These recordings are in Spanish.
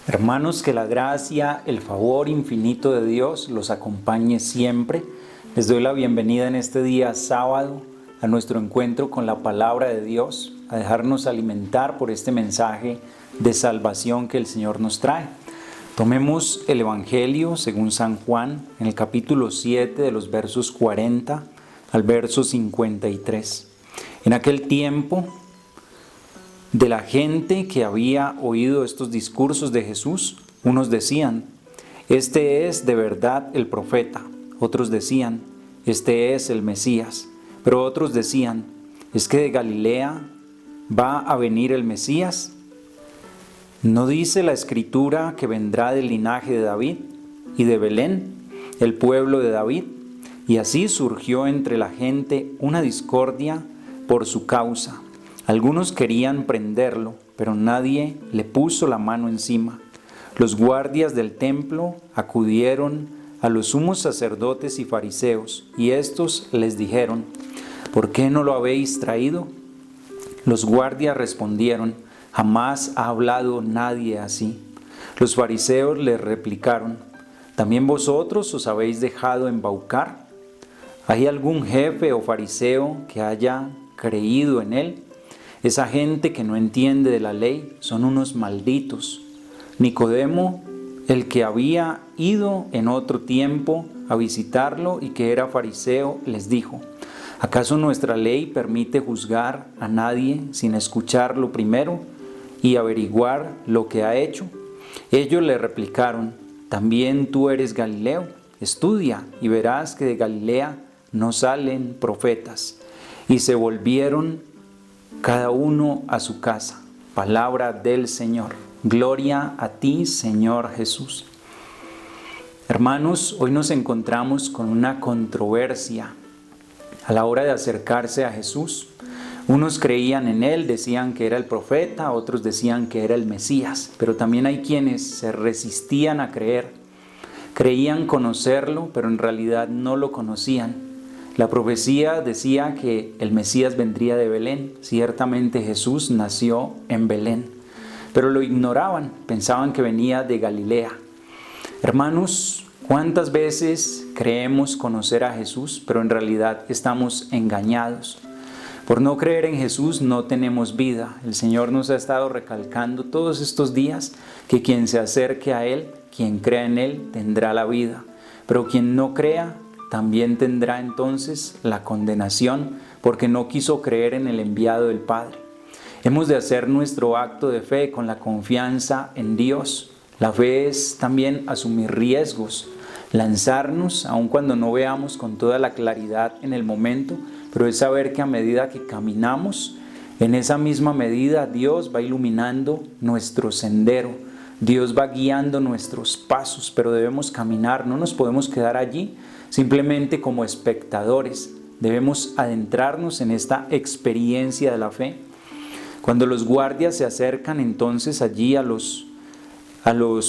Hermanos, que la gracia, el favor infinito de Dios los acompañe siempre. Les doy la bienvenida en este día sábado a nuestro encuentro con la palabra de Dios, a dejarnos alimentar por este mensaje de salvación que el Señor nos trae. Tomemos el Evangelio según San Juan en el capítulo 7 de los versos 40 al verso 53. En aquel tiempo, de la gente que había oído estos discursos de Jesús, unos decían: "Este es de verdad el profeta". Otros decían: "Este es el Mesías". Pero otros decían: "¿Es que de Galilea va a venir el Mesías? ¿No dice la Escritura que vendrá del linaje de David y de Belén, el pueblo de David?". Y así surgió entre la gente una discordia por su causa. Algunos querían prenderlo, pero nadie le puso la mano encima. Los guardias del templo acudieron a los sumos sacerdotes y fariseos, y estos les dijeron: "¿Por qué no lo habéis traído?". Los guardias respondieron: "Jamás ha hablado nadie así". Los fariseos les replicaron: "¿También vosotros os habéis dejado embaucar? ¿Hay algún jefe o fariseo que haya creído en él? Esa gente que no entiende de la ley son unos malditos". Nicodemo, el que había ido en otro tiempo a visitarlo y que era fariseo, les dijo: "¿Acaso nuestra ley permite juzgar a nadie sin escucharlo primero y averiguar lo que ha hecho?". Ellos le replicaron: "¿También tú eres Galileo? Estudia y verás que de Galilea no salen profetas". Y se volvieron cada uno a su casa. Palabra del Señor. Gloria a ti, Señor Jesús. Hermanos, hoy nos encontramos con una controversia a la hora de acercarse a Jesús. Unos creían en él, decían que era el profeta, otros decían que era el Mesías, pero también hay quienes se resistían a creer. Creían conocerlo, pero en realidad no lo conocían. La profecía decía que el Mesías vendría de Belén. Ciertamente Jesús nació en Belén, pero lo ignoraban, pensaban que venía de Galilea. Hermanos, ¿cuántas veces creemos conocer a Jesús, pero en realidad estamos engañados? Por no creer en Jesús no tenemos vida. El Señor nos ha estado recalcando todos estos días que quien se acerque a Él, quien crea en Él, tendrá la vida. Pero quien no crea, también tendrá entonces la condenación, porque no quiso creer en el enviado del Padre. Hemos de hacer nuestro acto de fe con la confianza en Dios. La fe es también asumir riesgos, lanzarnos, aun cuando no veamos con toda la claridad en el momento, pero es saber que a medida que caminamos, en esa misma medida Dios va iluminando nuestro sendero, Dios va guiando nuestros pasos, pero debemos caminar, no nos podemos quedar allí simplemente como espectadores. Debemos adentrarnos en esta experiencia de la fe. Cuando los guardias se acercan entonces allí a los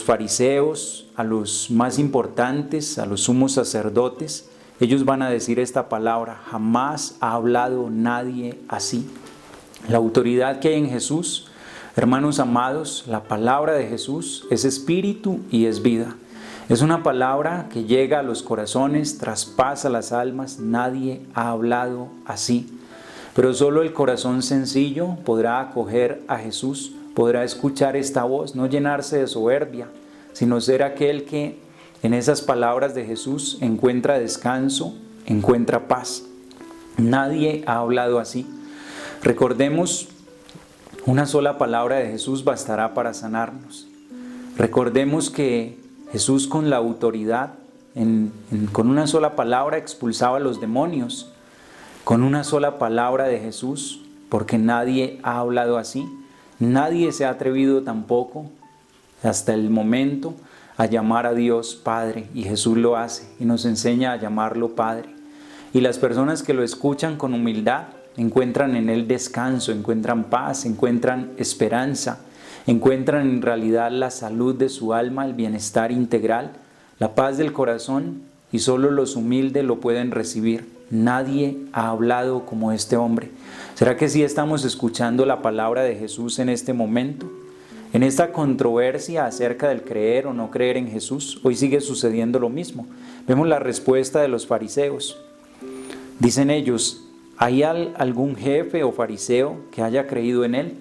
fariseos, a los más importantes, a los sumos sacerdotes, ellos van a decir esta palabra: "Jamás ha hablado nadie así". La autoridad que hay en Jesús, hermanos amados, la palabra de Jesús es espíritu y es vida. Es una palabra que llega a los corazones, traspasa las almas. Nadie ha hablado así. Pero solo el corazón sencillo podrá acoger a Jesús, podrá escuchar esta voz, no llenarse de soberbia, sino ser aquel que en esas palabras de Jesús encuentra descanso, encuentra paz. Nadie ha hablado así. Recordemos, una sola palabra de Jesús bastará para sanarnos. Recordemos que Jesús, con la autoridad, con una sola palabra expulsaba a los demonios. Con una sola palabra de Jesús, porque nadie ha hablado así. Nadie se ha atrevido tampoco hasta el momento a llamar a Dios Padre, y Jesús lo hace y nos enseña a llamarlo Padre. Y las personas que lo escuchan con humildad encuentran en Él descanso, encuentran paz, encuentran esperanza, encuentran en realidad la salud de su alma, el bienestar integral, la paz del corazón, y solo los humildes lo pueden recibir. Nadie ha hablado como este hombre. ¿Será que sí estamos escuchando la palabra de Jesús en este momento? En esta controversia acerca del creer o no creer en Jesús, hoy sigue sucediendo lo mismo. Vemos la respuesta de los fariseos. Dicen ellos, ¿hay algún jefe o fariseo que haya creído en él?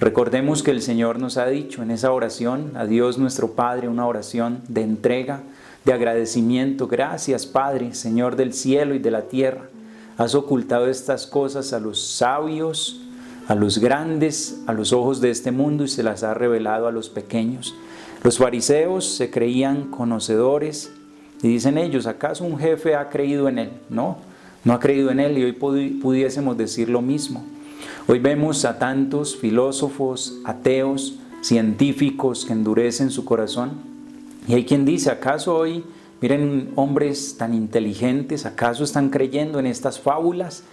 Recordemos que el Señor nos ha dicho en esa oración a Dios nuestro Padre, una oración de entrega, de agradecimiento. Gracias, Padre, Señor del cielo y de la tierra. Has ocultado estas cosas a los sabios, a los grandes, a los ojos de este mundo y se las ha revelado a los pequeños. Los fariseos se creían conocedores y dicen ellos, ¿acaso un jefe ha creído en él? No, no ha creído en él y hoy pudiésemos decir lo mismo. Hoy vemos a tantos filósofos, ateos, científicos que endurecen su corazón. Y hay quien dice, ¿acaso hoy, miren, hombres tan inteligentes, acaso están creyendo en estas fábulas?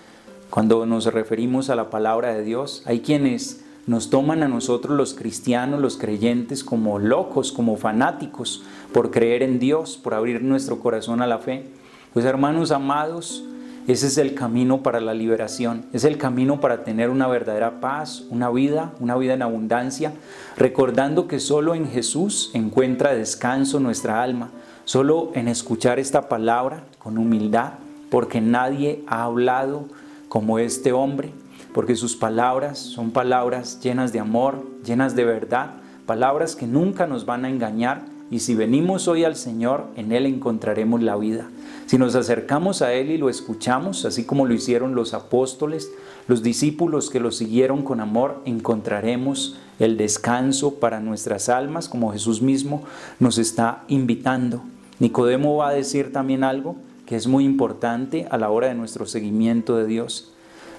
Cuando nos referimos a la palabra de Dios, hay quienes nos toman a nosotros los cristianos, los creyentes, como locos, como fanáticos, por creer en Dios, por abrir nuestro corazón a la fe. Pues hermanos amados, ese es el camino para la liberación, es el camino para tener una verdadera paz, una vida en abundancia, recordando que solo en Jesús encuentra descanso nuestra alma, solo en escuchar esta palabra con humildad, porque nadie ha hablado como este hombre, porque sus palabras son palabras llenas de amor, llenas de verdad, palabras que nunca nos van a engañar, y si venimos hoy al Señor, en Él encontraremos la vida. Si nos acercamos a Él y lo escuchamos, así como lo hicieron los apóstoles, los discípulos que lo siguieron con amor, encontraremos el descanso para nuestras almas, como Jesús mismo nos está invitando. Nicodemo va a decir también algo que es muy importante a la hora de nuestro seguimiento de Dios.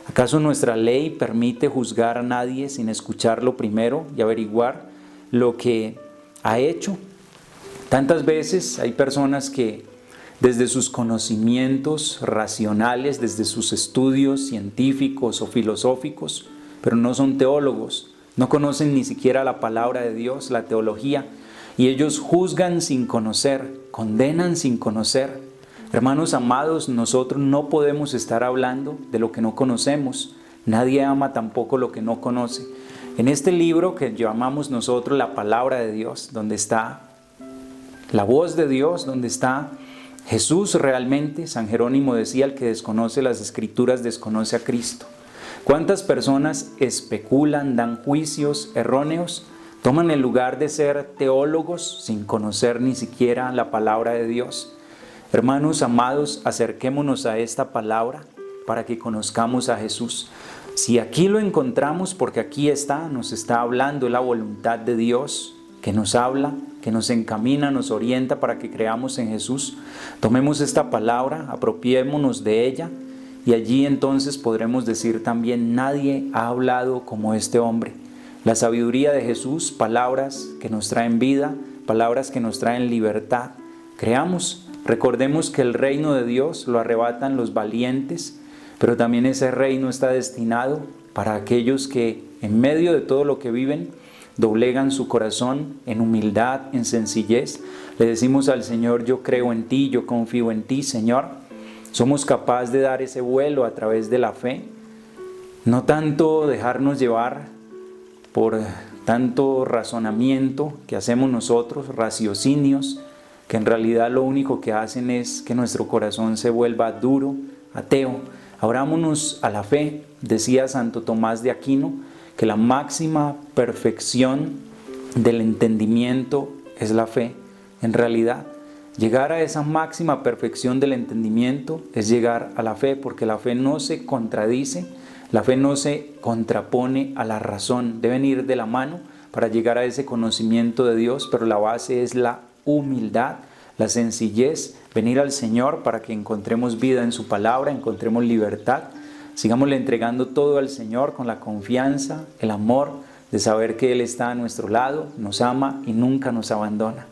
¿Acaso nuestra ley permite juzgar a nadie sin escucharlo primero y averiguar lo que ha hecho? Tantas veces hay personas que desde sus conocimientos racionales, desde sus estudios científicos o filosóficos, pero no son teólogos, no conocen ni siquiera la palabra de Dios, la teología, y ellos juzgan sin conocer, condenan sin conocer. Hermanos amados, nosotros no podemos estar hablando de lo que no conocemos. Nadie ama tampoco lo que no conoce. En este libro que llamamos nosotros la palabra de Dios, donde está la voz de Dios, donde está Jesús realmente, San Jerónimo decía, el que desconoce las Escrituras desconoce a Cristo. ¿Cuántas personas especulan, dan juicios erróneos, toman el lugar de ser teólogos sin conocer ni siquiera la palabra de Dios? Hermanos amados, acerquémonos a esta palabra para que conozcamos a Jesús. Si aquí lo encontramos, porque aquí está, nos está hablando, es la voluntad de Dios que nos habla, que nos encamina, nos orienta para que creamos en Jesús. Tomemos esta palabra, apropiémonos de ella y allí entonces podremos decir también, nadie ha hablado como este hombre. La sabiduría de Jesús, palabras que nos traen vida, palabras que nos traen libertad. Creamos, recordemos que el reino de Dios lo arrebatan los valientes, pero también ese reino está destinado para aquellos que en medio de todo lo que viven, doblegan su corazón en humildad, en sencillez. Le decimos al Señor, yo creo en ti, yo confío en ti, Señor. Somos capaces de dar ese vuelo a través de la fe. No tanto dejarnos llevar por tanto razonamiento que hacemos nosotros, raciocinios, que en realidad lo único que hacen es que nuestro corazón se vuelva duro, ateo. Abrámonos a la fe, decía Santo Tomás de Aquino, que la máxima perfección del entendimiento es la fe. En realidad, llegar a esa máxima perfección del entendimiento es llegar a la fe, porque la fe no se contradice, la fe no se contrapone a la razón. Deben ir de la mano para llegar a ese conocimiento de Dios, pero la base es la humildad, la sencillez, venir al Señor para que encontremos vida en su palabra, encontremos libertad. Sigámosle entregando todo al Señor con la confianza, el amor de saber que Él está a nuestro lado, nos ama y nunca nos abandona.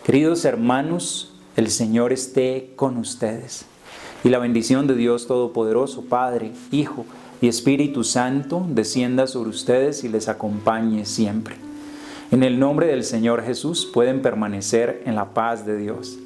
Queridos hermanos, el Señor esté con ustedes. Y la bendición de Dios Todopoderoso, Padre, Hijo y Espíritu Santo, descienda sobre ustedes y les acompañe siempre. En el nombre del Señor Jesús pueden permanecer en la paz de Dios.